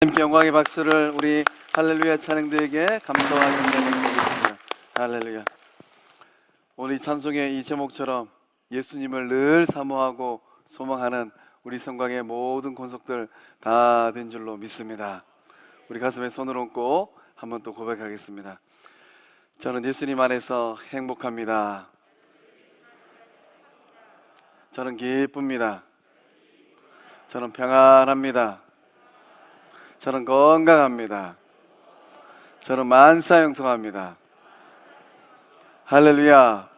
하나님께 영광의 박수를 우리 할렐루야 찬양대에게 감사와 영광을 드리겠습니다. 할렐루야. 오늘 이 찬송의 이 제목처럼 예수님을 늘 사모하고 소망하는 우리 성광의 모든 권속들 다 된 줄로 믿습니다. 우리 가슴에 손을 얹고 한번 또 고백하겠습니다. 저는 예수님 안에서 행복합니다. 저는 기쁩니다. 저는 평안합니다. 저는 건강합니다. 저는 만사형통합니다. 할렐루야.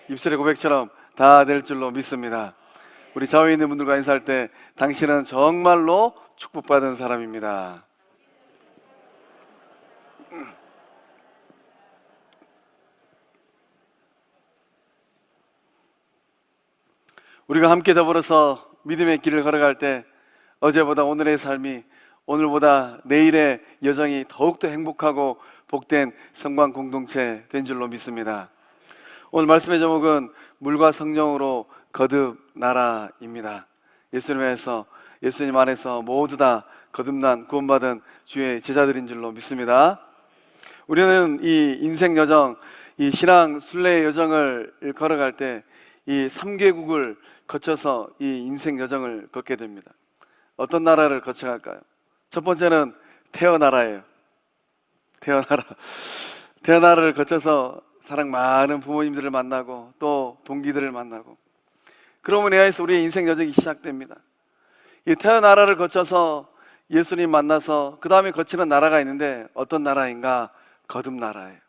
입술의 고백처럼 다 될 줄로 믿습니다. 우리 좌우에 있는 분들과 인사할 때 당신은 정말로 축복받은 사람입니다. 우리가 함께 더불어서 믿음의 길을 걸어갈 때 어제보다 오늘의 삶이, 오늘보다 내일의 여정이 더욱더 행복하고 복된 성광 공동체 된 줄로 믿습니다. 오늘 말씀의 제목은 물과 성령으로 거듭나라입니다. 예수님 안에서 모두 다 거듭난 구원받은 주의 제자들인 줄로 믿습니다. 우리는 이 인생 여정, 이 신앙 순례의 여정을 걸어갈 때 이 3개국을 거쳐서 이 인생 여정을 걷게 됩니다. 어떤 나라를 거쳐갈까요? 첫 번째는 태어나라예요. 태어나라를 거쳐서 사랑 많은 부모님들을 만나고 또 동기들을 만나고, 그러면 에서 우리의 인생 여정이 시작됩니다. 이 태어나라를 거쳐서 예수님 만나서 그 다음에 거치는 나라가 있는데 어떤 나라인가? 거듭나라예요.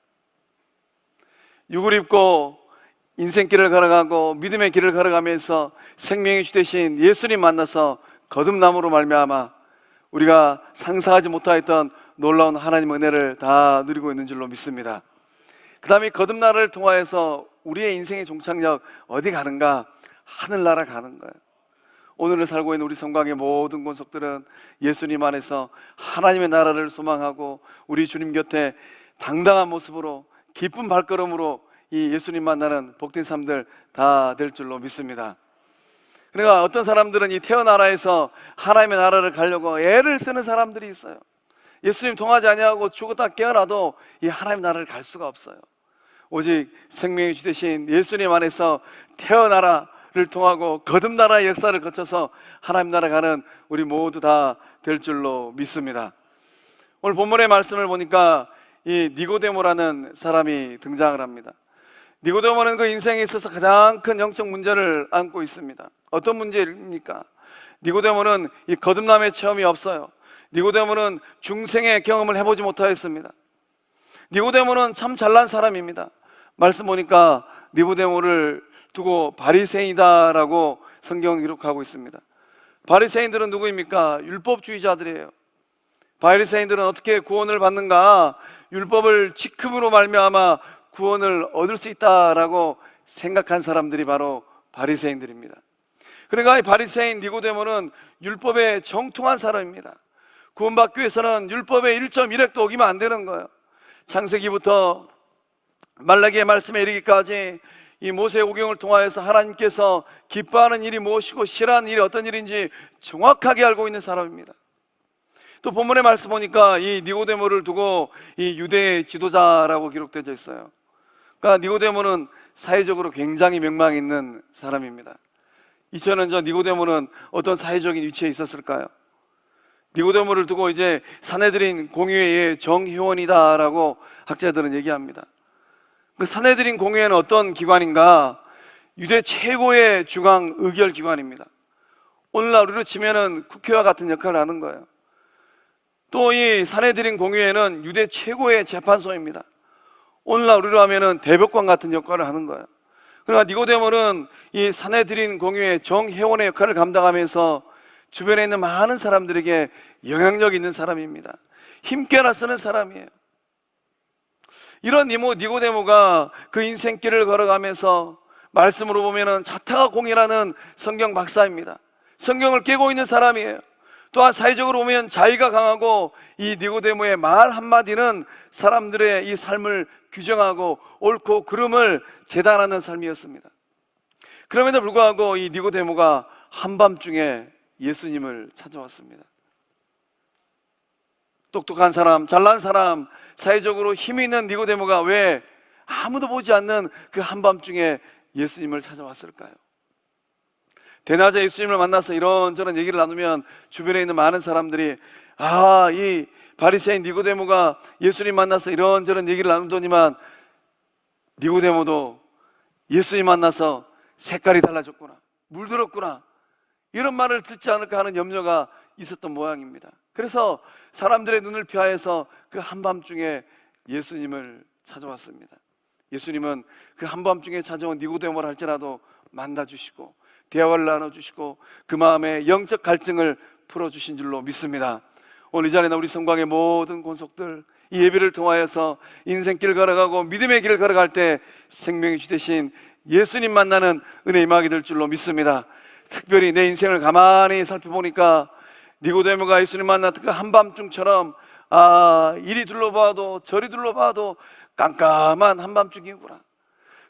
육을 입고 인생길을 걸어가고 믿음의 길을 걸어가면서 생명의 주 되신 예수님 만나서 거듭남으로 말미암아 우리가 상상하지 못하였던 놀라운 하나님의 은혜를 다 누리고 있는 줄로 믿습니다. 그 다음에 거듭나라를 통하여서 우리의 인생의 종착역 어디 가는가? 하늘나라 가는 거예요. 오늘을 살고 있는 우리 성광의 모든 권속들은 예수님 안에서 하나님의 나라를 소망하고 우리 주님 곁에 당당한 모습으로 기쁜 발걸음으로 이 예수님 만나는 복된 삶들 다 될 줄로 믿습니다. 그러니까 어떤 사람들은 이 태어나라에서 하나님의 나라를 가려고 애를 쓰는 사람들이 있어요. 예수님 통하지 아니하고 죽었다 깨어나도 이 하나님의 나라를 갈 수가 없어요. 오직 생명의 주 되신 예수님 안에서 태어나라를 통하고 거듭나라의 역사를 거쳐서 하나님 나라 가는 우리 모두 다 될 줄로 믿습니다. 오늘 본문의 말씀을 보니까 이 니고데모라는 사람이 등장을 합니다. 니고데모는 그 인생에 있어서 가장 큰 영적 문제를 안고 있습니다. 어떤 문제입니까? 니고데모는 이 거듭남의 체험이 없어요. 니고데모는 중생의 경험을 해보지 못하였습니다. 니고데모는 참 잘난 사람입니다. 말씀 보니까 니고데모를 두고 바리새인이다라고 성경 기록하고 있습니다. 바리새인들은 누구입니까? 율법주의자들이에요. 바리새인들은 어떻게 구원을 받는가? 율법을 지킴으로 말미암아 구원을 얻을 수 있다라고 생각한 사람들이 바로 바리새인들입니다. 그러니까 이 바리새인 니고데모는 율법에 정통한 사람입니다. 구원받기 위해서는 율법의 1.1획도 어기면 안 되는 거예요. 창세기부터 말라기의 말씀에 이르기까지 이 모세의 오경을 통하여서 하나님께서 기뻐하는 일이 무엇이고 싫어하는 일이 어떤 일인지 정확하게 알고 있는 사람입니다. 또 본문의 말씀 보니까 이 니고데모를 두고 이 유대의 지도자라고 기록되어 있어요. 그러니까 니고데모는 사회적으로 굉장히 명망 있는 사람입니다. 2000년 전 니고데모는 어떤 사회적인 위치에 있었을까요? 니고데모를 두고 이제 산헤드린 공의회의 정회원이다라고 학자들은 얘기합니다. 그 산헤드린 공의회는 어떤 기관인가? 유대 최고의 중앙 의결 기관입니다. 오늘날 우리로 치면은 국회와 같은 역할을 하는 거예요. 또 이 산헤드린 공의회는 유대 최고의 재판소입니다. 오늘날 우리로 하면은 대법관 같은 역할을 하는 거예요. 그러니까 니고데모는 이 산헤드린 공의회 정회원의 역할을 감당하면서 주변에 있는 많은 사람들에게 영향력 있는 사람입니다. 힘께나 쓰는 사람이에요. 이런 니고데모가 그 인생길을 걸어가면서 말씀으로 보면은 자타가 공이라는 성경 박사입니다. 성경을 깨고 있는 사람이에요. 또한 사회적으로 보면 자의가 강하고 이 니고데모의 말 한마디는 사람들의 이 삶을 규정하고 옳고 그름을 재단하는 삶이었습니다. 그럼에도 불구하고 이 니고데모가 한밤중에 예수님을 찾아왔습니다. 똑똑한 사람, 잘난 사람, 사회적으로 힘이 있는 니고데모가 왜 아무도 보지 않는 그 한밤중에 예수님을 찾아왔을까요? 대낮에 예수님을 만나서 이런저런 얘기를 나누면 주변에 있는 많은 사람들이 이 바리새인 니고데모가 예수님 만나서 이런저런 얘기를 나누더니만 니고데모도 예수님 만나서 색깔이 달라졌구나, 물들었구나, 이런 말을 듣지 않을까 하는 염려가 있었던 모양입니다. 그래서 사람들의 눈을 피하여서 그 한밤중에 예수님을 찾아왔습니다. 예수님은 그 한밤중에 찾아온 니고데모를 할지라도 만나주시고 대화를 나눠주시고 그 마음의 영적 갈증을 풀어주신 줄로 믿습니다. 오늘 이 자리에 우리 성광의 모든 권속들, 이 예배를 통하여서 인생길 걸어가고 믿음의 길을 걸어갈 때 생명의 주 되신 예수님 만나는 은혜 임하게 될 줄로 믿습니다. 특별히 내 인생을 가만히 살펴보니까 니고데모가 예수님 만났던 그 한밤중처럼 이리 둘러봐도 저리 둘러봐도 깜깜한 한밤중이구나,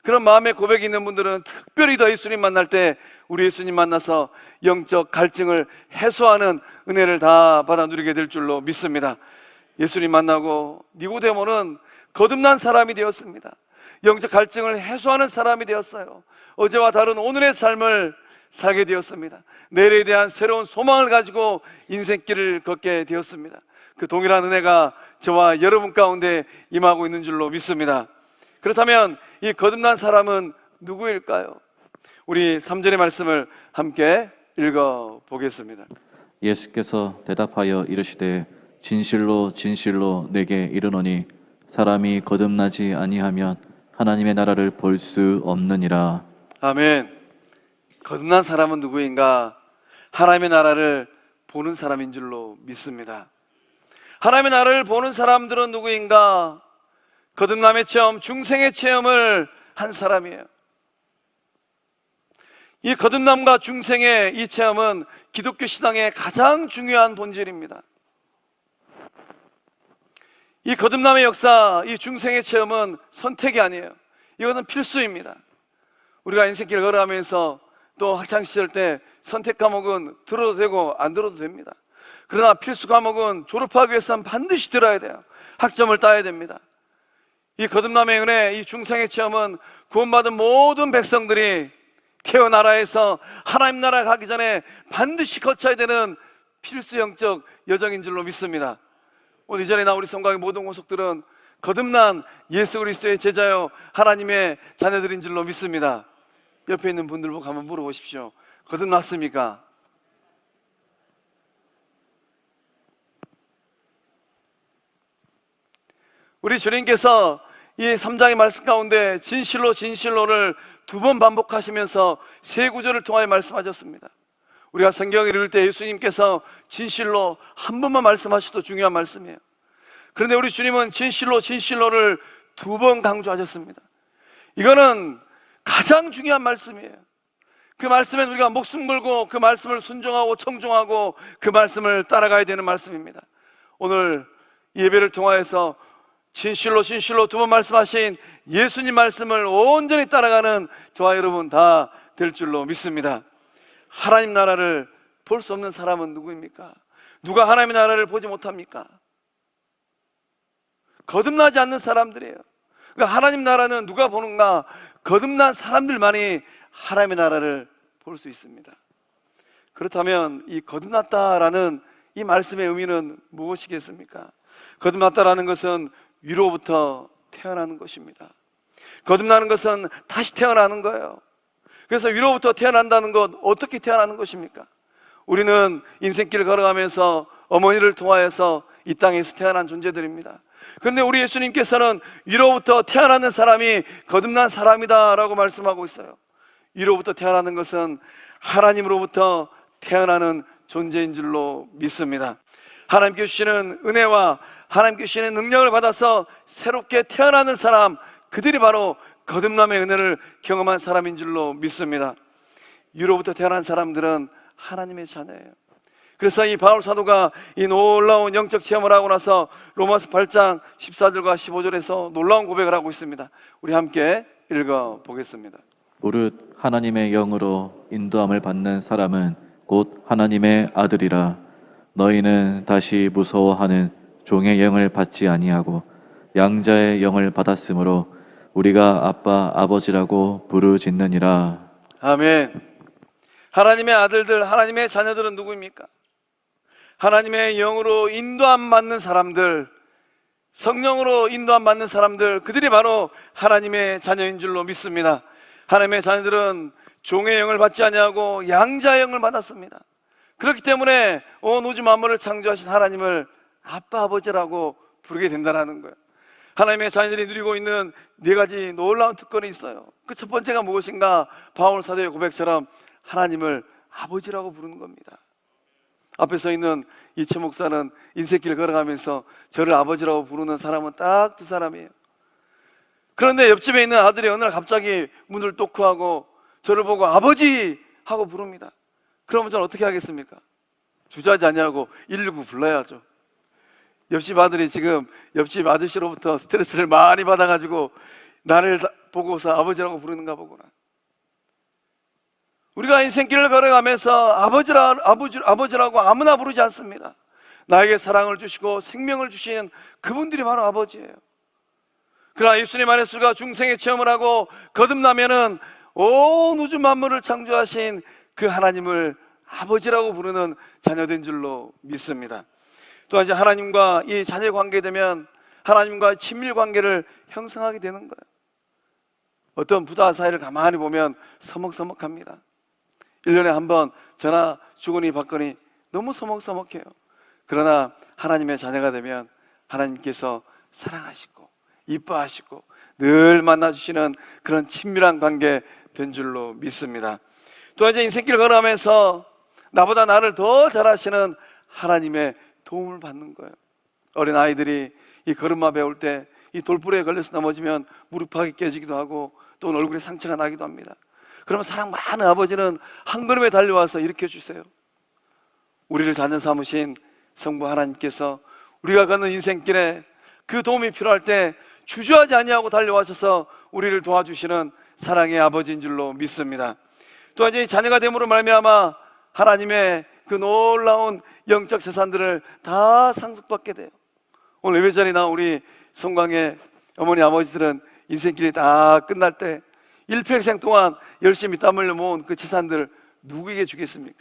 그런 마음의 고백이 있는 분들은 특별히 더 예수님 만날 때 우리 예수님 만나서 영적 갈증을 해소하는 은혜를 다 받아 누리게 될 줄로 믿습니다. 예수님 만나고 니고데모는 거듭난 사람이 되었습니다. 영적 갈증을 해소하는 사람이 되었어요. 어제와 다른 오늘의 삶을 살게 되었습니다. 내일에 대한 새로운 소망을 가지고 인생길을 걷게 되었습니다. 그 동일한 은혜가 저와 여러분 가운데 임하고 있는 줄로 믿습니다. 그렇다면 이 거듭난 사람은 누구일까요? 우리 3절의 말씀을 함께 읽어보겠습니다. 예수께서 대답하여 이르시되 진실로 진실로 내게 이르노니 사람이 거듭나지 아니하면 하나님의 나라를 볼 수 없느니라. 아멘. 거듭난 사람은 누구인가? 하나님의 나라를 보는 사람인 줄로 믿습니다. 하나님의 나라를 보는 사람들은 누구인가? 거듭남의 체험, 중생의 체험을 한 사람이에요. 이 거듭남과 중생의 이 체험은 기독교 신앙의 가장 중요한 본질입니다. 이 거듭남의 역사, 이 중생의 체험은 선택이 아니에요. 이것은 필수입니다. 우리가 인생길을 걸어가면서 또 학창시절 때 선택 과목은 들어도 되고 안 들어도 됩니다. 그러나 필수 과목은 졸업하기 위해서는 반드시 들어야 돼요. 학점을 따야 됩니다. 이 거듭남의 은혜, 이 중생의 체험은 구원받은 모든 백성들이 태어나라에서 하나님 나라 가기 전에 반드시 거쳐야 되는 필수 영적 여정인 줄로 믿습니다. 오늘 이 자리에 나온 우리 성곽의 모든 권속들은 거듭난 예수 그리스도의 제자요 하나님의 자녀들인 줄로 믿습니다. 옆에 있는 분들 보고 한번 물어보십시오. 거듭났습니까? 우리 주님께서 이 3장의 말씀 가운데 진실로 진실로를 2번 반복하시면서 세 구절을 통하여 말씀하셨습니다. 우리가 성경을 읽을 때 예수님께서 진실로 한 번만 말씀하셔도 중요한 말씀이에요. 그런데 우리 주님은 진실로 진실로를 2번 강조하셨습니다. 이거는 가장 중요한 말씀이에요. 그 말씀에 우리가 목숨 걸고 그 말씀을 순종하고 청종하고 그 말씀을 따라가야 되는 말씀입니다. 오늘 예배를 통하여서 진실로 진실로 2번 말씀하신 예수님 말씀을 온전히 따라가는 저와 여러분 다 될 줄로 믿습니다. 하나님 나라를 볼 수 없는 사람은 누구입니까? 누가 하나님의 나라를 보지 못합니까? 거듭나지 않는 사람들이에요. 그러니까 하나님 나라는 누가 보는가? 거듭난 사람들만이 하나님의 나라를 볼 수 있습니다. 그렇다면 이 거듭났다라는 이 말씀의 의미는 무엇이겠습니까? 거듭났다라는 것은 위로부터 태어나는 것입니다. 거듭나는 것은 다시 태어나는 거예요. 그래서 위로부터 태어난다는 것, 어떻게 태어나는 것입니까? 우리는 인생길을 걸어가면서 어머니를 통하여서 이 땅에서 태어난 존재들입니다. 그런데 우리 예수님께서는 위로부터 태어나는 사람이 거듭난 사람이다 라고 말씀하고 있어요. 위로부터 태어나는 것은 하나님으로부터 태어나는 존재인 줄로 믿습니다. 하나님께 주시는 은혜와 하나님께 주시는 능력을 받아서 새롭게 태어나는 사람, 그들이 바로 거듭남의 은혜를 경험한 사람인 줄로 믿습니다. 위로부터 태어난 사람들은 하나님의 자녀예요. 그래서 이 바울 사도가 이 놀라운 영적 체험을 하고 나서 로마서 8장 14절과 15절에서 놀라운 고백을 하고 있습니다. 우리 함께 읽어보겠습니다. 무릇 하나님의 영으로 인도함을 받는 사람은 곧 하나님의 아들이라. 너희는 다시 무서워하는 종의 영을 받지 아니하고 양자의 영을 받았으므로 우리가 아빠 아버지라고 부르짖느니라. 아멘. 하나님의 아들들, 하나님의 자녀들은 누구입니까? 하나님의 영으로 인도함 받는 사람들, 성령으로 인도함 받는 사람들, 그들이 바로 하나님의 자녀인 줄로 믿습니다. 하나님의 자녀들은 종의 영을 받지 아니하고 양자의 영을 받았습니다. 그렇기 때문에 온 우주 만물을 창조하신 하나님을 아빠 아버지라고 부르게 된다는 거예요. 하나님의 자녀들이 누리고 있는 네 가지 놀라운 특권이 있어요. 그 첫 번째가 무엇인가? 바울 사도의 고백처럼 하나님을 아버지라고 부르는 겁니다. 앞에 서 있는 이채 목사는 인생길 걸어가면서 저를 아버지라고 부르는 사람은 딱 두 사람이에요. 그런데 옆집에 있는 아들이 어느 날 갑자기 문을 토크하고 저를 보고 아버지 하고 부릅니다. 그러면 저는 어떻게 하겠습니까? 주저하지 아니하고 119 불러야죠. 옆집 아들이 지금 옆집 아저씨로부터 스트레스를 많이 받아가지고 나를 보고서 아버지라고 부르는가 보구나. 우리가 인생길을 걸어가면서 아버지라고 아무나 부르지 않습니다. 나에게 사랑을 주시고 생명을 주신 그분들이 바로 아버지예요. 그러나 예수님 안에서 우리가 중생의 체험을 하고 거듭나면은 온 우주 만물을 창조하신 그 하나님을 아버지라고 부르는 자녀된 줄로 믿습니다. 또한 이제 하나님과 이 자녀 관계 되면 하나님과 친밀 관계를 형성하게 되는 거예요. 어떤 부자 사이를 가만히 보면 서먹서먹합니다. 1년에 한 번 전화 주거니 받거니 너무 서먹서먹해요. 그러나 하나님의 자녀가 되면 하나님께서 사랑하시고 이뻐하시고 늘 만나주시는 그런 친밀한 관계 된 줄로 믿습니다. 또 이제 인생길 걸어가면서 나보다 나를 더 잘하시는 하나님의 도움을 받는 거예요. 어린 아이들이 이 걸음마 배울 때 이 돌부리에 걸려서 넘어지면 무릎팍이 깨지기도 하고 또 얼굴에 상처가 나기도 합니다. 그러면 사랑 많은 아버지는 한 걸음에 달려와서 일으켜 주세요. 우리를 자녀 삼으신 성부 하나님께서 우리가 걷는 인생길에 그 도움이 필요할 때 주저하지 아니하고 달려와셔서 우리를 도와주시는 사랑의 아버지인 줄로 믿습니다. 또 이제 자녀가 됨으로 말미암아 하나님의 그 놀라운 영적 재산들을 다 상속받게 돼요. 오늘 예배 자리에 나온 우리 성광의 어머니 아버지들은 인생길이 다 끝날 때 일평생 동안 열심히 땀 흘려 모은 그 재산들 누구에게 주겠습니까?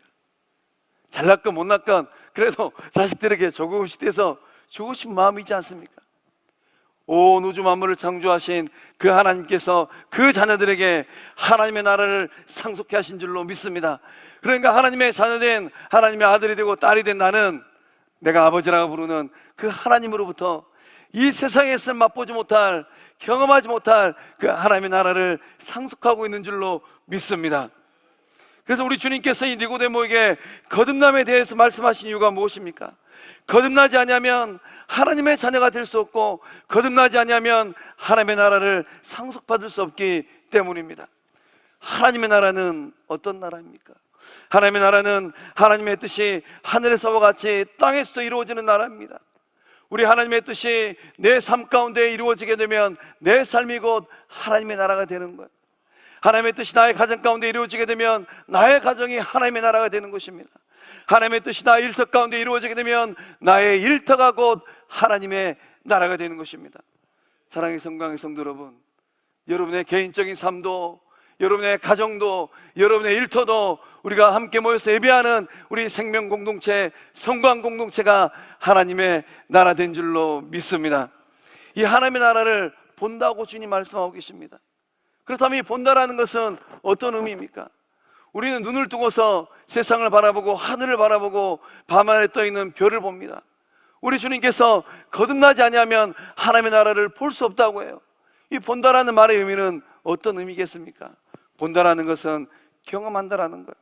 잘났건 못났건 그래도 자식들에게 조금씩 떼서 주고 싶은 마음이 있지 않습니까? 온 우주 만물을 창조하신 그 하나님께서 그 자녀들에게 하나님의 나라를 상속케 하신 줄로 믿습니다. 그러니까 하나님의 자녀된 하나님의 아들이 되고 딸이 된 나는 내가 아버지라고 부르는 그 하나님으로부터 이 세상에서 맛보지 못할, 경험하지 못할 그 하나님의 나라를 상속하고 있는 줄로 믿습니다. 그래서 우리 주님께서 이 니고데모에게 거듭남에 대해서 말씀하신 이유가 무엇입니까? 거듭나지 아니하면 하나님의 자녀가 될 수 없고 거듭나지 아니하면 하나님의 나라를 상속받을 수 없기 때문입니다. 하나님의 나라는 어떤 나라입니까? 하나님의 나라는 하나님의 뜻이 하늘에서와 같이 땅에서도 이루어지는 나라입니다. 우리 하나님의 뜻이 내 삶 가운데 이루어지게 되면 내 삶이 곧 하나님의 나라가 되는 거예요. 하나님의 뜻이 나의 가정 가운데 이루어지게 되면 나의 가정이 하나님의 나라가 되는 것입니다. 하나님의 뜻이 나의 일터 가운데 이루어지게 되면 나의 일터가 곧 하나님의 나라가 되는 것입니다. 사랑의 성광의 성도 여러분, 여러분의 개인적인 삶도, 여러분의 가정도, 여러분의 일터도 우리가 함께 모여서 예배하는 우리 생명 공동체, 성광 공동체가 하나님의 나라 된 줄로 믿습니다. 이 하나님의 나라를 본다고 주님 말씀하고 계십니다. 그렇다면 이 본다라는 것은 어떤 의미입니까? 우리는 눈을 뜨고서 세상을 바라보고 하늘을 바라보고 밤하늘에 떠있는 별을 봅니다. 우리 주님께서 거듭나지 아니하면 하나님의 나라를 볼 수 없다고 해요. 이 본다라는 말의 의미는 어떤 의미겠습니까? 본다라는 것은 경험한다라는 거예요.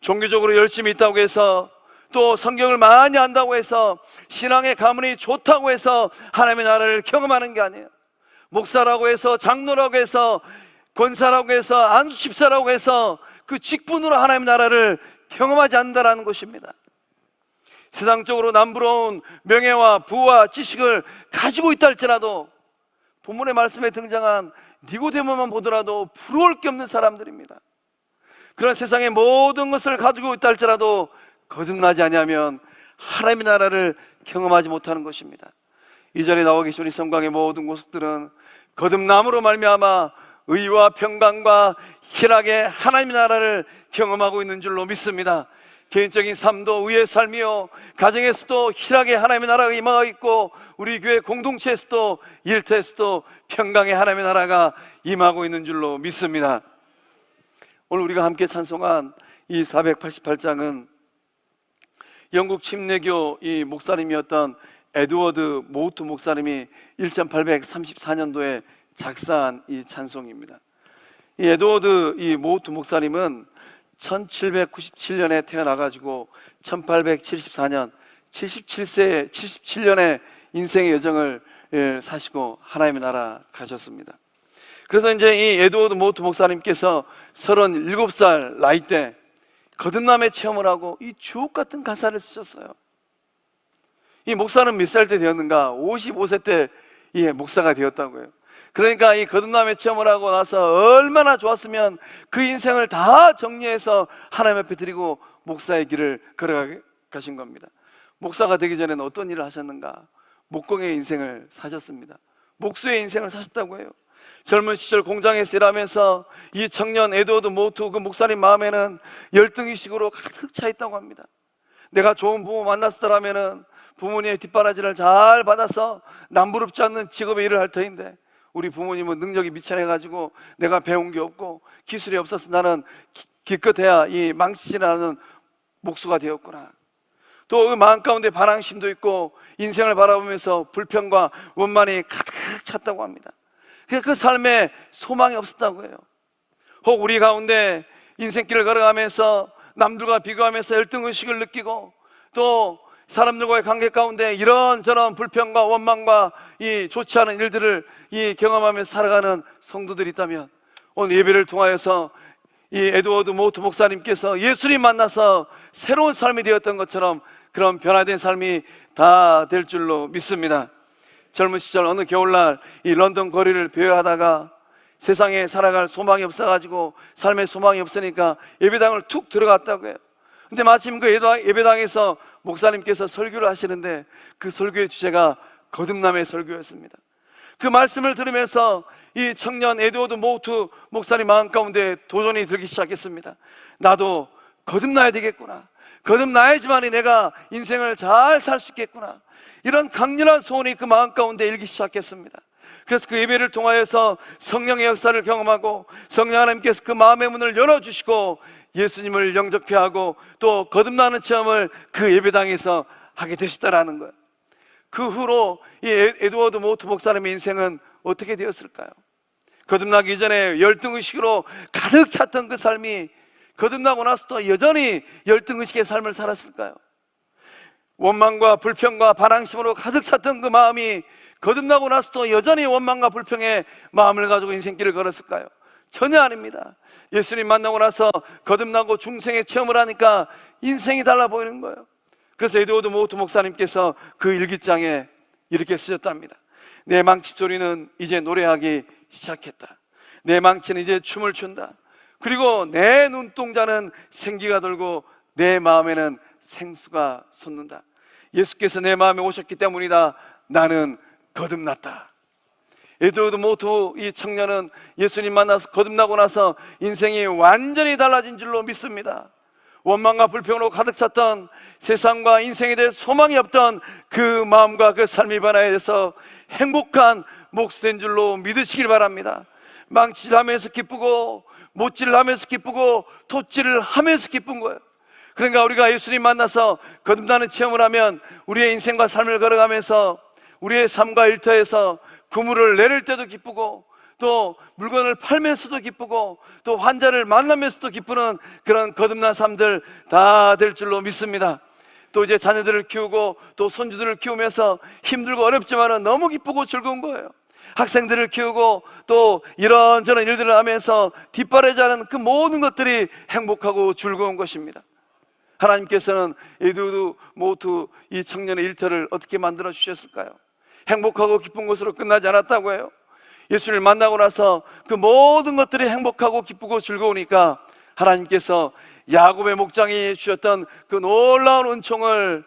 종교적으로 열심히 있다고 해서 또 성경을 많이 안다고 해서 신앙의 가문이 좋다고 해서 하나님의 나라를 경험하는 게 아니에요. 목사라고 해서 장로라고 해서 권사라고 해서 안수집사라고 해서 그 직분으로 하나님의 나라를 경험하지 않는다라는 것입니다. 세상적으로 남부러운 명예와 부와 지식을 가지고 있다 할지라도 본문의 말씀에 등장한 니고데모만 보더라도 부러울 게 없는 사람들입니다. 그런 세상의 모든 것을 가지고 있다 할지라도 거듭나지 아니하면 하나님의 나라를 경험하지 못하는 것입니다. 이 자리에 나와 계신 우리 성광의 모든 고속들은 거듭남으로 말미암아 의와 평강과 희락의 하나님의 나라를 경험하고 있는 줄로 믿습니다. 개인적인 삶도 의의 삶이요, 가정에서도 희락의 하나님의 나라가 임하고 있고, 우리 교회 공동체에서도 일터에서도 평강의 하나님의 나라가 임하고 있는 줄로 믿습니다. 오늘 우리가 함께 찬송한 이 488장은 영국 침례교 이 목사님이었던 에드워드 모우트 목사님이 1834년도에 작사한 이 찬송입니다. 이 에드워드 이 모우트 목사님은 1797년에 태어나가지고 1874년 77년의 인생의 여정을 사시고 하나님의 나라 가셨습니다. 그래서 이제 이 에드워드 모우트 목사님께서 37살 나이 때 거듭남의 체험을 하고 이 주옥 같은 가사를 쓰셨어요. 이 목사는 몇 살 때 되었는가? 55세 때 목사가 되었다고요. 그러니까 이 거듭남의 체험을 하고 나서 얼마나 좋았으면 그 인생을 다 정리해서 하나님 앞에 드리고 목사의 길을 걸어가신 겁니다. 목사가 되기 전에는 어떤 일을 하셨는가? 목공의 인생을 사셨습니다. 목수의 인생을 사셨다고 해요. 젊은 시절 공장에서 일하면서 이 청년 에드워드 모우트 그 목사님 마음에는 열등의식으로 가득 차 있다고 합니다. 내가 좋은 부모 만났더라면은 부모님의 뒷바라지를 잘 받아서 남부럽지 않는 직업에 일을 할 터인데, 우리 부모님은 능력이 미천해가지고 내가 배운 게 없고 기술이 없어서 나는 기껏해야 이 망치질하는 목수가 되었구나. 또 그 마음 가운데 반항심도 있고 인생을 바라보면서 불평과 원만이 가득 찼다고 합니다. 그 삶에 소망이 없었다고 해요. 혹 우리 가운데 인생길을 걸어가면서 남들과 비교하면서 열등의식을 느끼고 또 사람들과의 관계 가운데 이런저런 불평과 원망과 이 좋지 않은 일들을 경험하면서 살아가는 성도들이 있다면, 오늘 예배를 통하여서 이 에드워드 모우트 목사님께서 예수님 만나서 새로운 삶이 되었던 것처럼 그런 변화된 삶이 다 될 줄로 믿습니다. 젊은 시절 어느 겨울날 이 런던 거리를 배회하다가 세상에 살아갈 소망이 없어가지고 삶에 소망이 없으니까 예배당을 툭 들어갔다고 해요. 근데 마침 그 예배당에서 목사님께서 설교를 하시는데 그 설교의 주제가 거듭남의 설교였습니다. 그 말씀을 들으면서 이 청년 에드워드 모우트 목사님 마음 가운데 도전이 들기 시작했습니다. 나도 거듭나야 되겠구나. 거듭나야지만이 내가 인생을 잘 살 수 있겠구나. 이런 강렬한 소원이 그 마음 가운데 일기 시작했습니다. 그래서 그 예배를 통하여서 성령의 역사를 경험하고 성령 하나님께서 그 마음의 문을 열어주시고 예수님을 영접케 하고 또 거듭나는 체험을 그 예배당에서 하게 되셨다라는 거예요. 그 후로 이 에드워드 모우트 목사님의 인생은 어떻게 되었을까요? 거듭나기 이전에 열등의식으로 가득 찼던 그 삶이 거듭나고 나서도 여전히 열등의식의 삶을 살았을까요? 원망과 불평과 반항심으로 가득 찼던 그 마음이 거듭나고 나서도 여전히 원망과 불평의 마음을 가지고 인생길을 걸었을까요? 전혀 아닙니다. 예수님 만나고 나서 거듭나고 중생의 체험을 하니까 인생이 달라 보이는 거예요. 그래서 에드워드 모우트 목사님께서 그 일기장에 이렇게 쓰셨답니다. 내 망치 소리는 이제 노래하기 시작했다. 내 망치는 이제 춤을 춘다. 그리고 내 눈동자는 생기가 돌고 내 마음에는 생수가 솟는다. 예수께서 내 마음에 오셨기 때문이다. 나는 거듭났다. 에드워드 모우트 이 청년은 예수님 만나서 거듭나고 나서 인생이 완전히 달라진 줄로 믿습니다. 원망과 불평으로 가득 찼던 세상과 인생에 대해 소망이 없던 그 마음과 그 삶이 변화해서 행복한 몫된 줄로 믿으시길 바랍니다. 망치질 하면서 기쁘고 못질을 하면서 기쁘고 톱질을 하면서 기쁜 거예요. 그러니까 우리가 예수님 만나서 거듭나는 체험을 하면 우리의 인생과 삶을 걸어가면서 우리의 삶과 일터에서 그물을 내릴 때도 기쁘고 또 물건을 팔면서도 기쁘고 또 환자를 만나면서도 기쁘는 그런 거듭난 삶들 다 될 줄로 믿습니다. 또 이제 자녀들을 키우고 또 손주들을 키우면서 힘들고 어렵지만은 너무 기쁘고 즐거운 거예요. 학생들을 키우고 또 이런저런 일들을 하면서 뒷바라지하는 그 모든 것들이 행복하고 즐거운 것입니다. 하나님께서는 에드워드 모우트 이 청년의 일터를 어떻게 만들어 주셨을까요? 행복하고 기쁜 것으로 끝나지 않았다고 해요. 예수를 만나고 나서 그 모든 것들이 행복하고 기쁘고 즐거우니까 하나님께서 야곱의 목장이 주셨던 그 놀라운 은총을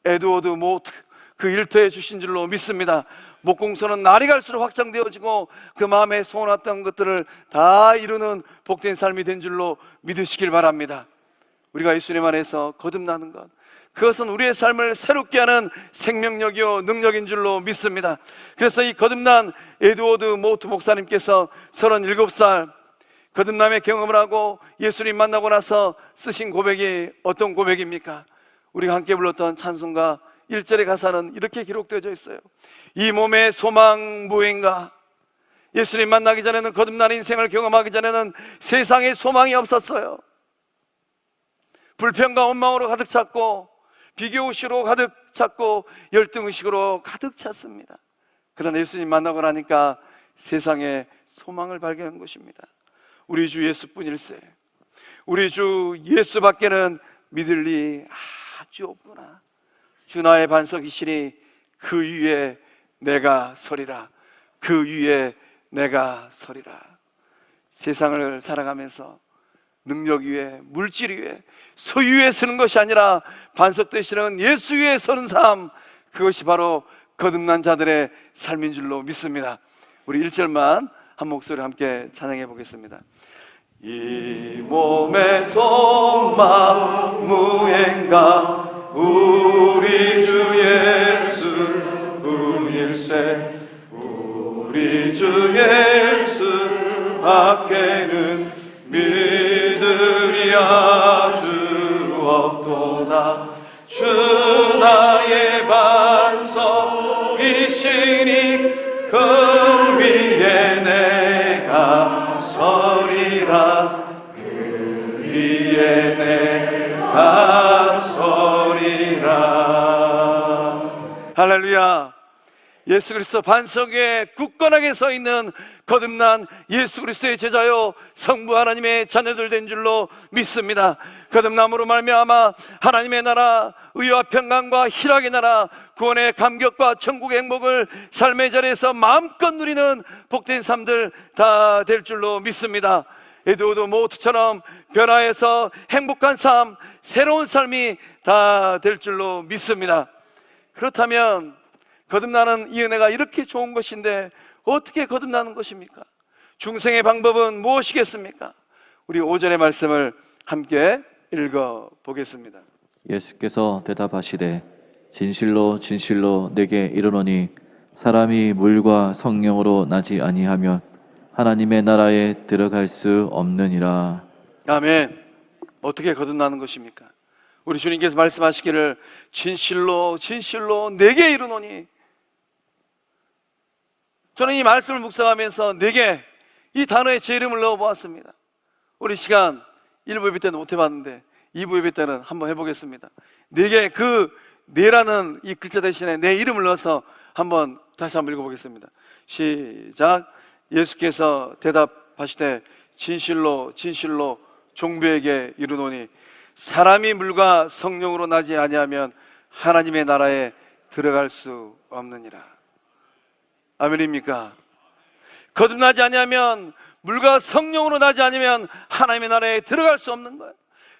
에드워드 모트 그 일터에 주신 줄로 믿습니다. 목공소는 날이 갈수록 확장되어지고 그 마음에 소원했던 것들을 다 이루는 복된 삶이 된 줄로 믿으시길 바랍니다. 우리가 예수님 안에서 거듭나는 것, 그것은 우리의 삶을 새롭게 하는 생명력이요 능력인 줄로 믿습니다. 그래서 이 거듭난 에드워드 모트 목사님께서 37살 거듭남의 경험을 하고 예수님 만나고 나서 쓰신 고백이 어떤 고백입니까? 우리가 함께 불렀던 찬송가 1절의 가사는 이렇게 기록되어져 있어요. 이 몸의 소망 무엇인가? 예수님 만나기 전에는, 거듭난 인생을 경험하기 전에는 세상에 소망이 없었어요. 불평과 원망으로 가득 찼고, 비교의식으로 가득 찼고, 열등의식으로 가득 찼습니다. 그러나 예수님 만나고 나니까 세상에 소망을 발견한 것입니다. 우리 주 예수뿐일세. 우리 주 예수밖에는 믿을 리 아주 없구나. 주 나의 반석이시니 그 위에 내가 서리라. 그 위에 내가 서리라. 세상을 살아가면서 능력 위에, 물질 위에, 소유 위에 서는 것이 아니라 반석 되시는 예수 위에 서는 삶, 그것이 바로 거듭난 자들의 삶인 줄로 믿습니다. 우리 1절만 한 목소리 함께 찬양해 보겠습니다. 이 몸의 소망 무엇인가? 우리 주 예수 뿐일세. 우리 주 예수 밖에는 믿으리 아주 없도다. 주 나의 반석이시니 그 위에 내가 서리라. 그 위에 내가 서리라. 할렐루야. 예수 그리스도 반석 위에 굳건하게 서 있는 거듭난 예수 그리스도의 제자요 성부 하나님의 자녀들 된 줄로 믿습니다. 거듭남으로 말미암아 하나님의 나라, 의와 평강과 희락의 나라, 구원의 감격과 천국의 행복을 삶의 자리에서 마음껏 누리는 복된 삶들 다 될 줄로 믿습니다. 에드워드 모트처럼 변화해서 행복한 삶, 새로운 삶이 다 될 줄로 믿습니다. 그렇다면 거듭나는 이 은혜가 이렇게 좋은 것인데 어떻게 거듭나는 것입니까? 중생의 방법은 무엇이겠습니까? 우리 5절의 말씀을 함께 읽어 보겠습니다. 예수께서 대답하시되 진실로 진실로 내게 이르노니 사람이 물과 성령으로 나지 아니하면 하나님의 나라에 들어갈 수 없느니라. 아멘. 어떻게 거듭나는 것입니까? 우리 주님께서 말씀하시기를 진실로 진실로 내게 이르노니, 저는 이 말씀을 묵상하면서 내게 이 단어에 제 이름을 넣어보았습니다. 우리 시간 1부 예배 때는 못 해봤는데 2부 예배 때는 한번 해보겠습니다. 내게, 그 내라는 이 글자 대신에 내 이름을 넣어서 다시 한번 읽어보겠습니다. 시작. 예수께서 대답하시되 진실로 진실로 종부에게 이르노니 사람이 물과 성령으로 나지 아니하면 하나님의 나라에 들어갈 수 없느니라. 아멘입니까? 거듭나지 아니하면, 물과 성령으로 나지 않으면 하나님의 나라에 들어갈 수 없는 거예요.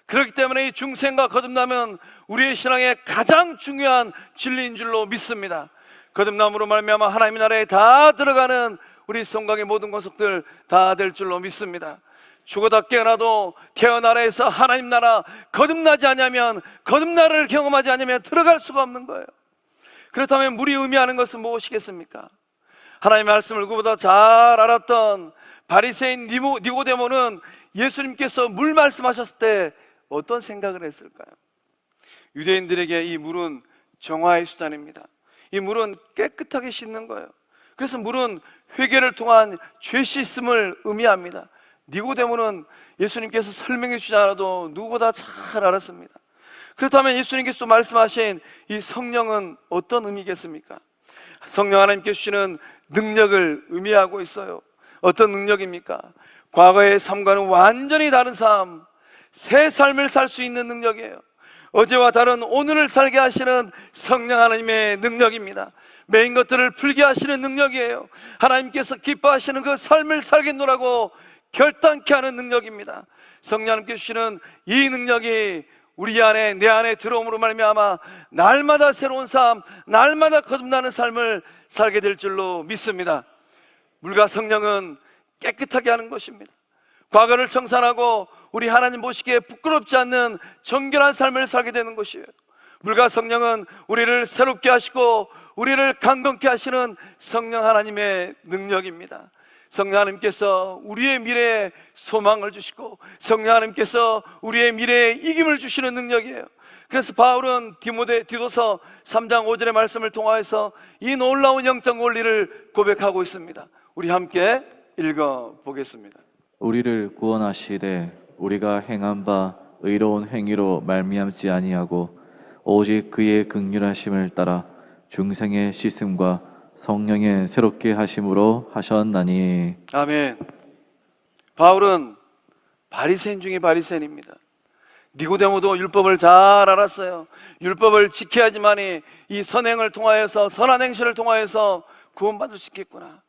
그렇기 때문에 이 중생과 거듭남은 우리의 신앙의 가장 중요한 진리인 줄로 믿습니다. 거듭남으로 말미암아 하나님의 나라에 다 들어가는 우리 성곽의 모든 권속들 다 될 줄로 믿습니다. 죽어다 깨어나도 태어나라에서 하나님 나라 거듭나지 않으면, 거듭나라를 경험하지 않으면 들어갈 수가 없는 거예요. 그렇다면 물이 의미하는 것은 무엇이겠습니까? 하나님의 말씀을 그보다 잘 알았던 바리새인 니고데모는 예수님께서 물 말씀하셨을 때 어떤 생각을 했을까요? 유대인들에게 이 물은 정화의 수단입니다. 이 물은 깨끗하게 씻는 거예요. 그래서 물은 회개를 통한 죄 씻음을 의미합니다. 니고데모는 예수님께서 설명해 주지 않아도 누구보다 잘 알았습니다. 그렇다면 예수님께서 말씀하신 이 성령은 어떤 의미겠습니까? 성령 하나님께 주시는 능력을 의미하고 있어요. 어떤 능력입니까? 과거의 삶과는 완전히 다른 삶, 새 삶을 살 수 있는 능력이에요. 어제와 다른 오늘을 살게 하시는 성령 하나님의 능력입니다. 매인 것들을 풀게 하시는 능력이에요. 하나님께서 기뻐하시는 그 삶을 살겠노라고 결단케 하는 능력입니다. 성령 하나님께 주시는 이 능력이 우리 안에 내 안에 들어옴으로 말미암아 날마다 새로운 삶, 날마다 거듭나는 삶을 살게 될 줄로 믿습니다. 물과 성령은 깨끗하게 하는 것입니다. 과거를 청산하고 우리 하나님 보시기에 부끄럽지 않는 정결한 삶을 살게 되는 것이에요. 물과 성령은 우리를 새롭게 하시고 우리를 강건케 하시는 성령 하나님의 능력입니다. 성령 하나님께서 우리의 미래에 소망을 주시고 성령 하나님께서 우리의 미래에 이김을 주시는 능력이에요. 그래서 바울은 디도서 3장 5절의 말씀을 통하여서 이 놀라운 영적 원리를 고백하고 있습니다. 우리 함께 읽어보겠습니다. 우리를 구원하시되 우리가 행한 바 의로운 행위로 말미암지 아니하고 오직 그의 긍휼하심을 따라 중생의 씻음과 성령의 새롭게 하심으로 하셨나니. 아멘. 바울은 바리새인 중에 바리새인입니다. 니고데모도 율법을 잘 알았어요. 율법을 지켜야지만이 이 선행을 통하여서, 선한 행실을 통하여서 구원받을 수 있겠구나.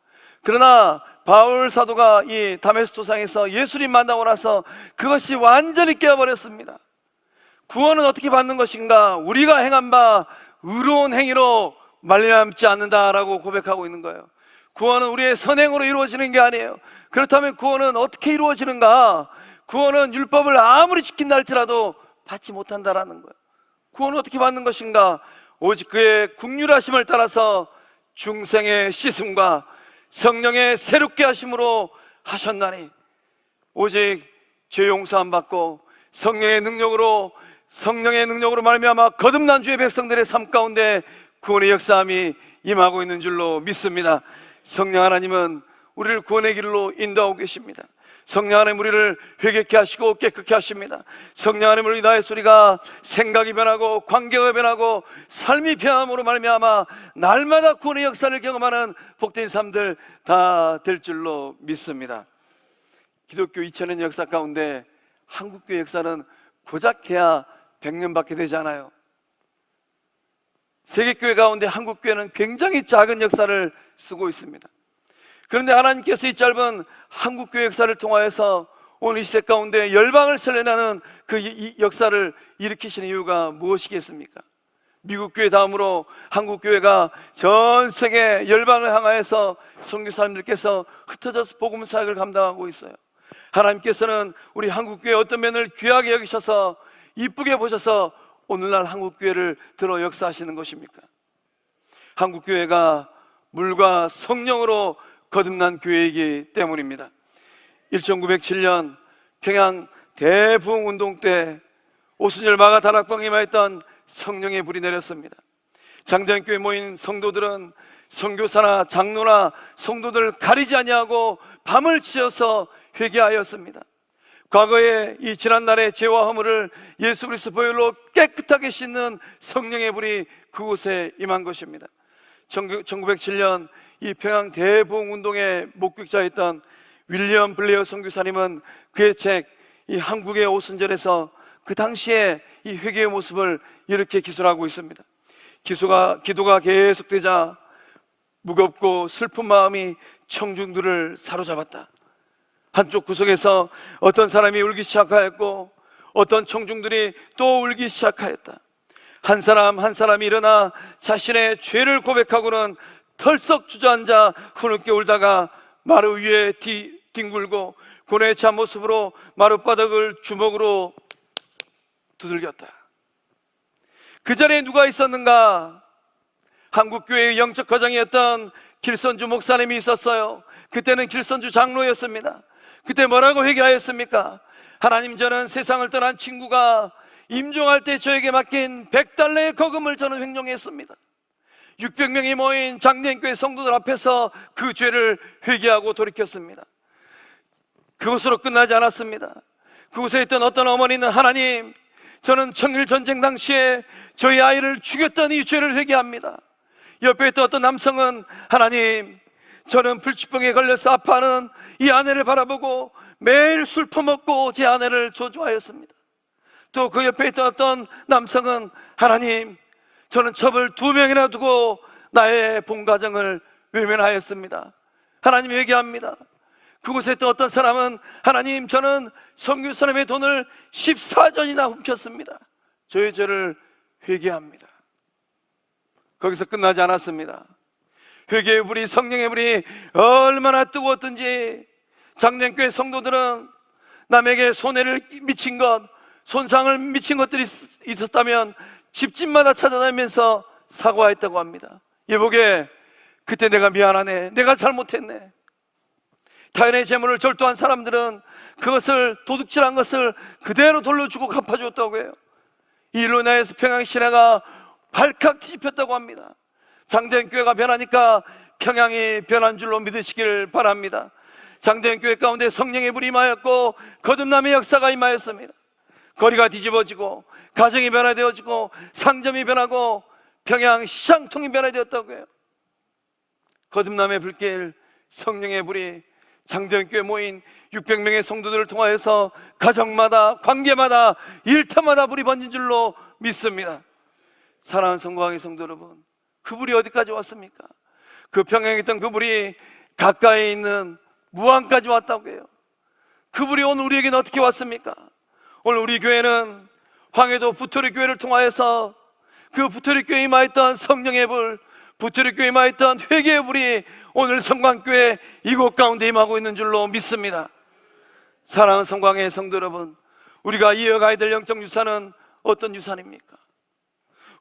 그러나 바울 사도가 이 다메섹 도상에서 예수님 만나고 나서 그것이 완전히 깨어버렸습니다. 구원은 어떻게 받는 것인가? 우리가 행한 바 의로운 행위로 말미암지 않는다라고 고백하고 있는 거예요. 구원은 우리의 선행으로 이루어지는 게 아니에요. 그렇다면 구원은 어떻게 이루어지는가? 구원은 율법을 아무리 지킨다 할지라도 받지 못한다라는 거예요. 구원은 어떻게 받는 것인가? 오직 그의 긍휼하심을 따라서 중생의 씻음과 성령의 새롭게 하심으로 하셨나니, 오직 죄 용서함 받고 성령의 능력으로 말미암아 거듭난 주의 백성들의 삶 가운데 구원의 역사함이 임하고 있는 줄로 믿습니다. 성령 하나님은 우리를 구원의 길로 인도하고 계십니다. 성령 하나님 우리를 회개케 하시고 깨끗게 하십니다. 성령 하나님 우리 나의 소리가 생각이 변하고 관계가 변하고 삶이 변함으로 말미암아 날마다 구원의 역사를 경험하는 복된 삶들 다 될 줄로 믿습니다. 기독교 2000년 역사 가운데 한국교회 역사는 고작 해야 100년밖에 되지 않아요. 세계교회 가운데 한국교회는 굉장히 작은 역사를 쓰고 있습니다. 그런데 하나님께서 이 짧은 한국교회 역사를 통하여서 오늘 이 시대 가운데 열방을 살려내는 그 역사를 일으키시는 이유가 무엇이겠습니까? 미국교회 다음으로 한국교회가 전 세계 열방을 향하여서 선교사님들께서 흩어져서 복음 사역을 감당하고 있어요. 하나님께서는 우리 한국교회 어떤 면을 귀하게 여기셔서 이쁘게 보셔서 오늘날 한국교회를 들어 역사하시는 것입니까? 한국교회가 물과 성령으로 거듭난 교회이기 때문입니다. 1907년 평양 대부흥운동 때 오순절 마가 다락방에 임하였던 성령의 불이 내렸습니다. 장대한교회에 모인 성도들은 선교사나 장로나 성도들을 가리지 아니하고 밤을 지어서 회개하였습니다. 과거에 이 지난날의 죄와 허물을 예수 그리스도 보혈로 깨끗하게 씻는 성령의 불이 그곳에 임한 것입니다. 1907년 이 평양 대부흥운동의 목격자였던 윌리엄 블레어 선교사님은 그의 책 이 한국의 오순절에서 그 당시에 이 회개의 모습을 이렇게 기술하고 있습니다. 기도가 계속되자 무겁고 슬픈 마음이 청중들을 사로잡았다. 한쪽 구석에서 어떤 사람이 울기 시작하였고 어떤 청중들이 또 울기 시작하였다. 한 사람 한 사람이 일어나 자신의 죄를 고백하고는 털썩 주저앉아 흐느껴 울다가 마루 위에 뒹굴고 고뇌에 찬 모습으로 마룻바닥을 주먹으로 두들겼다. 그 자리에 누가 있었는가? 한국교회의 영적 거장이었던 길선주 목사님이 있었어요. 그때는 길선주 장로였습니다. 그때 뭐라고 회개하였습니까? 하나님, 저는 세상을 떠난 친구가 임종할 때 저에게 맡긴 100달러의 거금을 저는 횡령했습니다. 600명이 모인 장대인교회 성도들 앞에서 그 죄를 회개하고 돌이켰습니다. 그것으로 끝나지 않았습니다. 그곳에 있던 어떤 어머니는, 하나님, 저는 청일전쟁 당시에 저희 아이를 죽였던 이 죄를 회개합니다. 옆에 있던 어떤 남성은, 하나님, 저는 불치병에 걸려서 아파하는 이 아내를 바라보고 매일 술 퍼먹고 제 아내를 저주하였습니다. 또 그 옆에 있던 어떤 남성은, 하나님, 저는 첩을 2명이나 두고 나의 본 가정을 외면하였습니다. 하나님, 회개합니다. 그곳에 있던 어떤 사람은, 하나님, 저는 선교사님의 돈을 14전이나 훔쳤습니다. 저의 죄를 회개합니다. 거기서 끝나지 않았습니다. 회개의 불이, 성령의 불이 얼마나 뜨거웠던지 장대교회 성도들은 남에게 손해를 미친 것, 손상을 미친 것들이 있었다면 집집마다 찾아다니면서 사과했다고 합니다. 예복에 그때 내가 미안하네, 내가 잘못했네. 타인의 재물을 절도한 사람들은 그것을, 도둑질한 것을 그대로 돌려주고 갚아주었다고 해요. 이 일로 인해서 평양시내가 발칵 뒤집혔다고 합니다. 장대교회가 변하니까 평양이 변한 줄로 믿으시길 바랍니다. 장대교회 가운데 성령의 불이 임하였고 거듭남의 역사가 임하였습니다. 거리가 뒤집어지고 가정이 변화되어지고 상점이 변하고 평양 시장통이 변화되었다고 해요. 거듭남의 불길, 성령의 불이 장대교회 모인 600명의 성도들을 통하여서 가정마다, 관계마다, 일터마다 불이 번진 줄로 믿습니다. 사랑하는 성광의 성도 여러분, 그 불이 어디까지 왔습니까? 그 평양에 있던 그 불이 가까이 있는 무안까지 왔다고 해요. 그 불이 오늘 우리에게는 어떻게 왔습니까? 오늘 우리 교회는 황해도 부토리 교회를 통하여서 그 부토리 교회에 임하였던 성령의 불, 부토리 교회에 임하였던 회개의 불이 오늘 성광교회 이곳 가운데 임하고 있는 줄로 믿습니다. 사랑하는 성광의 성도 여러분, 우리가 이어가야 될 영적 유산은 어떤 유산입니까?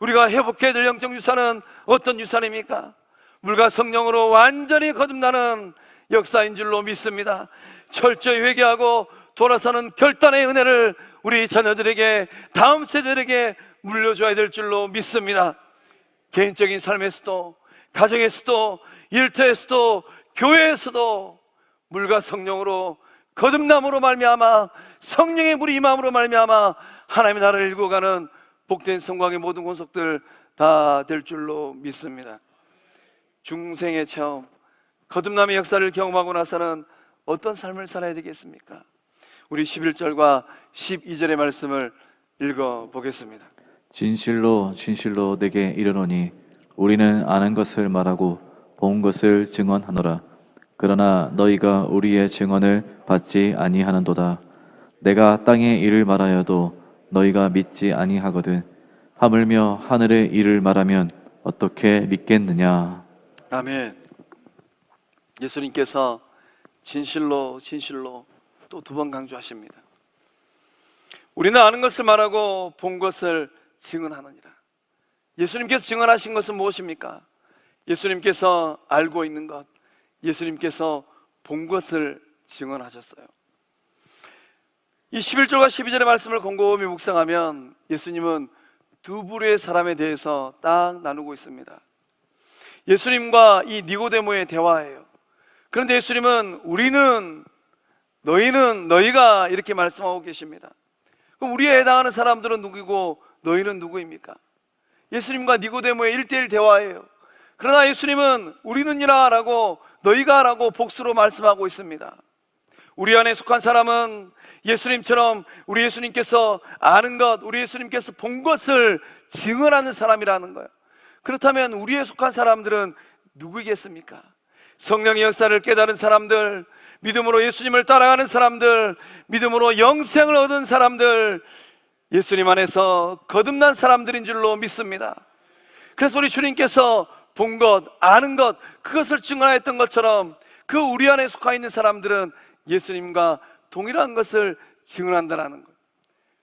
우리가 회복해야 될 영적 유산은 어떤 유산입니까? 물과 성령으로 완전히 거듭나는 역사인 줄로 믿습니다. 철저히 회개하고 돌아서는 결단의 은혜를 우리 자녀들에게, 다음 세대들에게 물려줘야 될 줄로 믿습니다. 개인적인 삶에서도, 가정에서도, 일터에서도, 교회에서도 물과 성령으로 거듭남으로 말미암아, 성령의 불이 임함으로 말미암아 하나님의 나라를 일구어가는 복된 성광의 모든 권속들 다 될 줄로 믿습니다. 중생의 체험, 거듭남의 역사를 경험하고 나서는 어떤 삶을 살아야 되겠습니까? 우리 11절과 12절의 말씀을 읽어보겠습니다. 진실로 진실로 내게 이르노니 우리는 아는 것을 말하고 본 것을 증언하노라. 그러나 너희가 우리의 증언을 받지 아니하는도다. 내가 땅의 일을 말하여도 너희가 믿지 아니하거든. 하물며 하늘의 일을 말하면 어떻게 믿겠느냐. 아멘. 예수님께서 진실로 진실로 또 두 번 강조하십니다. 우리는 아는 것을 말하고 본 것을 증언하느니라. 예수님께서 증언하신 것은 무엇입니까? 예수님께서 알고 있는 것, 예수님께서 본 것을 증언하셨어요. 이 11절과 12절의 말씀을 곰곰이 묵상하면 예수님은 두 부류의 사람에 대해서 딱 나누고 있습니다. 예수님과 이 니고데모의 대화예요. 그런데 예수님은 우리는, 너희는, 너희가 이렇게 말씀하고 계십니다. 그럼 우리에 해당하는 사람들은 누구고 너희는 누구입니까? 예수님과 니고데모의 1대1 대화예요. 그러나 예수님은 우리는이라 라고, 너희가 라고 복수로 말씀하고 있습니다. 우리 안에 속한 사람은 예수님처럼 우리 예수님께서 아는 것, 우리 예수님께서 본 것을 증언하는 사람이라는 거예요. 그렇다면 우리에 속한 사람들은 누구겠습니까? 성령의 역사를 깨달은 사람들, 믿음으로 예수님을 따라가는 사람들, 믿음으로 영생을 얻은 사람들, 예수님 안에서 거듭난 사람들인 줄로 믿습니다. 그래서 우리 주님께서 본 것, 아는 것, 그것을 증언하였던 것처럼 그 우리 안에 속하 있는 사람들은 예수님과 동일한 것을 증언한다는 것.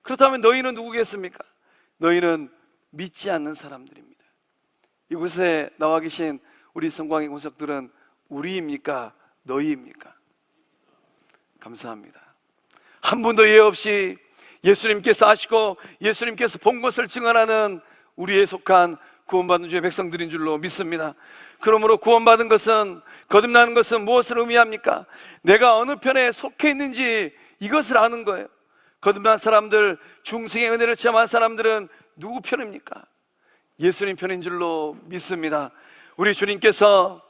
그렇다면 너희는 누구겠습니까? 너희는 믿지 않는 사람들입니다. 이곳에 나와 계신 우리 성광의 권속들은 우리입니까? 너희입니까? 감사합니다. 한 분도 예외 없이 예수님께서 아시고 예수님께서 본 것을 증언하는 우리에 속한 구원받은 주의 백성들인 줄로 믿습니다. 그러므로 구원받은 것은, 거듭나는 것은 무엇을 의미합니까? 내가 어느 편에 속해 있는지 이것을 아는 거예요. 거듭난 사람들, 중생의 은혜를 체험한 사람들은 누구 편입니까? 예수님 편인 줄로 믿습니다. 우리 주님께서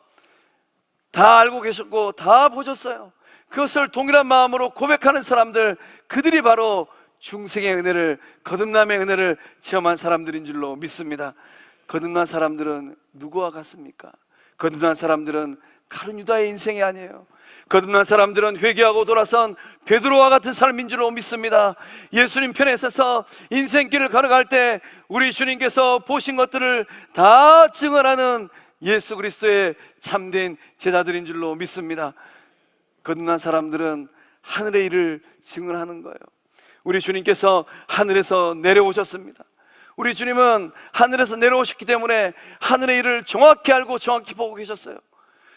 다 알고 계셨고 다 보셨어요. 그것을 동일한 마음으로 고백하는 사람들, 그들이 바로 중생의 은혜를, 거듭남의 은혜를 체험한 사람들인 줄로 믿습니다. 거듭난 사람들은 누구와 같습니까? 거듭난 사람들은 가룟 유다의 인생이 아니에요. 거듭난 사람들은 회개하고 돌아선 베드로와 같은 삶인 줄로 믿습니다. 예수님 편에 서서 인생길을 걸어갈 때 우리 주님께서 보신 것들을 다 증언하는 예수 그리스도의 참된 제자들인 줄로 믿습니다. 거듭난 사람들은 하늘의 일을 증언하는 거예요. 우리 주님께서 하늘에서 내려오셨습니다. 우리 주님은 하늘에서 내려오셨기 때문에 하늘의 일을 정확히 알고 정확히 보고 계셨어요.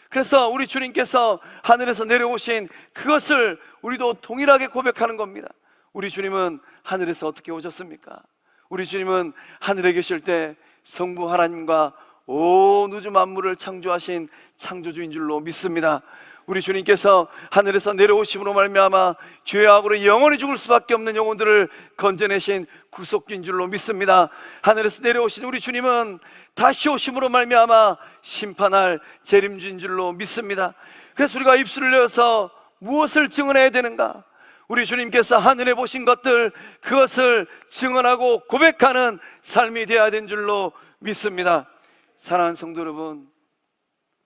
그래서 우리 주님께서 하늘에서 내려오신 그것을 우리도 동일하게 고백하는 겁니다. 우리 주님은 하늘에서 어떻게 오셨습니까? 우리 주님은 하늘에 계실 때 성부 하나님과 온 우주 만물을 창조하신 창조주인 줄로 믿습니다. 우리 주님께서 하늘에서 내려오심으로 말미암아 죄악으로 영원히 죽을 수밖에 없는 영혼들을 건져내신 구속주인 줄로 믿습니다. 하늘에서 내려오신 우리 주님은 다시 오심으로 말미암아 심판할 재림주인 줄로 믿습니다. 그래서 우리가 입술을 내어서 무엇을 증언해야 되는가? 우리 주님께서 하늘에 보신 것들, 그것을 증언하고 고백하는 삶이 되어야 되는 줄로 믿습니다. 사랑하는 성도 여러분,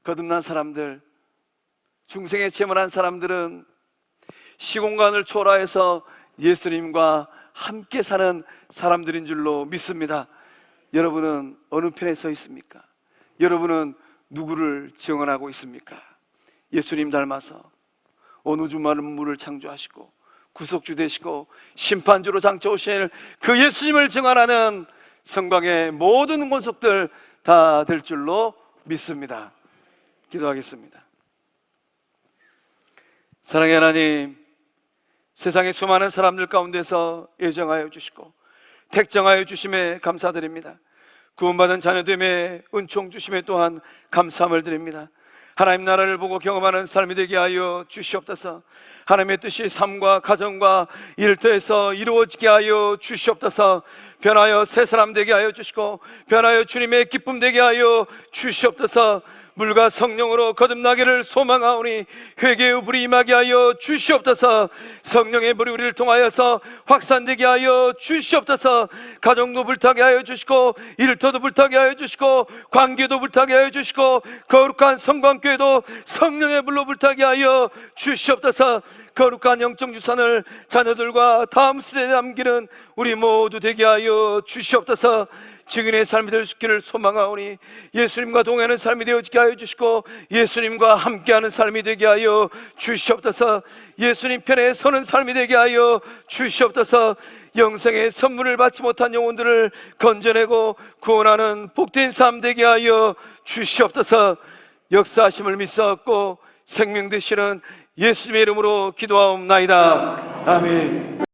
거듭난 사람들, 중생에 체험한 사람들은 시공간을 초월해서 예수님과 함께 사는 사람들인 줄로 믿습니다. 여러분은 어느 편에 서 있습니까? 여러분은 누구를 증언하고 있습니까? 예수님 닮아서 온 우주 만물을 창조하시고 구속주 되시고 심판주로 장차 오실 그 예수님을 증언하는 성방의 모든 권속들 다 될 줄로 믿습니다. 기도하겠습니다. 사랑의 하나님, 세상의 수많은 사람들 가운데서 예정하여 주시고 택정하여 주심에 감사드립니다. 구원받은 자녀됨에 은총 주심에 또한 감사함을 드립니다. 하나님 나라를 보고 경험하는 삶이 되게 하여 주시옵소서. 하나님의 뜻이 삶과 가정과 일터에서 이루어지게 하여 주시옵소서. 변하여 새 사람 되게 하여 주시고 변하여 주님의 기쁨 되게 하여 주시옵소서. 물과 성령으로 거듭나기를 소망하오니 회개의 불이 임하게 하여 주시옵소서. 성령의 불이 우리를 통하여서 확산되게 하여 주시옵소서. 가정도 불타게 하여 주시고 일터도 불타게 하여 주시고 관계도 불타게 하여 주시고 거룩한 성광교회도 성령의 불로 불타게 하여 주시옵소서. 거룩한 영적 유산을 자녀들과 다음 세대에 남기는 우리 모두 되게 하여 주시옵소서. 증인의 삶이 될 수 있기를 소망하오니 예수님과 동행하는 삶이 되어지게 하여 주시고 예수님과 함께하는 삶이 되게 하여 주시옵소서. 예수님 편에 서는 삶이 되게 하여 주시옵소서. 영생의 선물을 받지 못한 영혼들을 건져내고 구원하는 복된 삶 되게 하여 주시옵소서. 역사하심을 믿사옵고 생명 되시는 예수님의 이름으로 기도하옵나이다. 아멘.